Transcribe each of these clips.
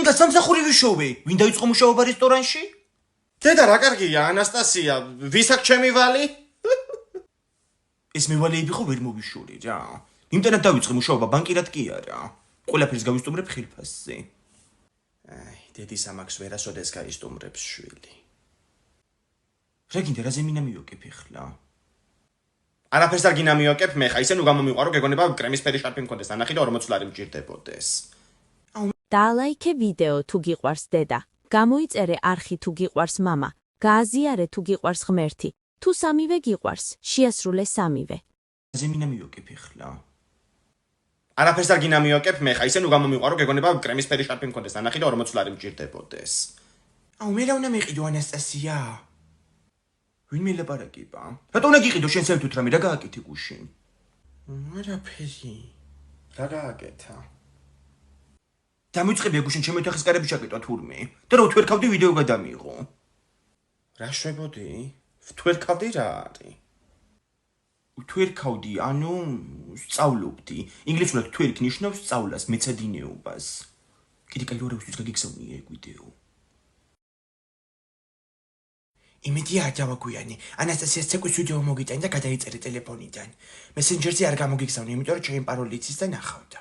ინგა სამსახური ვიშოვე. ვინ დაიწყო მუშაობა რესტორანში? დედა რა კარგია, ანასტასია, ვის აქვს ჩემი ვალი? ეს მე ვალეები ხო ვერ მოვიშორე რა. იმდანად დავიწყე მუშაობა ბანკირად კი არა. ყველაფერს გავისტუმრებ ხილფასზე. აი, დედის ამაქვს ვერასოდეს გაისტუმრებს შვილი. რა გინდა რა ზემინა მივოკებ ახლა? არაფერს არ გინდა მივოკებ მე ხა, ისე ნუ გამომიყვარო, გეგონება კრემისფერი შარფი მქონდეს, ანახი და 40 ლარი მჭირდებოდეს. დაალაიქე ვიდეო თუ გიყვარს დედა. გამოიწერე არხი თუ გიყვარს მამა. გააზიარე თუ გიყვარს ღმერთი. თუ სამივე გიყვარს, შეასრულე სამივე. ზემინა მივოკებ ახლა. არაფერს არ გინდა მივოკებ მე ხა, ისე ნუ გამომიყვარო, გეგონება კრემისფერი შარფი მქონდეს, ანახი და 40 ლარი მჭირდებოდეს. მე რა უნდა მეყიდო ანასტასია? ვინ მელაპარაკება? რატო უნდა გიყიდო შენ საერთოდ რამე რა გააკეთე გუშინ? არაფერი. რა გააკეთა? დამიწყებია გუშინ ჩემი ოთახის კარები ჩაკეტვა თურმე. და რა ვთვერქავდი ვიდეო გადამიღო. რა შვებოდი? ვთვერქავდი რა არის? ვთვერქავდი, ანუ სწავლობდი. ინგლისურად თვერქ ნიშნავს სწავლას, მეცადინეობას. კიდე კაი ორევისთვის გაგიგზავნია ეგ ვიდეო. იმედი არ დავაგვიანე. ანასტასიას ცეკვის ვიდეო მოგიტანი და გადაიწერე ტელეფონიდან. მესენჯერზე არ გამოგიგზავნე, იმიტომ რომ ჩემი პაროლი იცის და ნახავდა.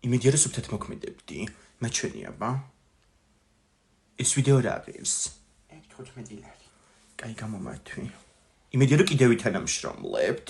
იმედი არა სუფთად მოქმედებდი. მაჩვენია ბა. ეს ვიდეო რა არის? 15 ლარი. კაი გამომართვი. იმედი არა კიდევ ვითანამშრომლებთ.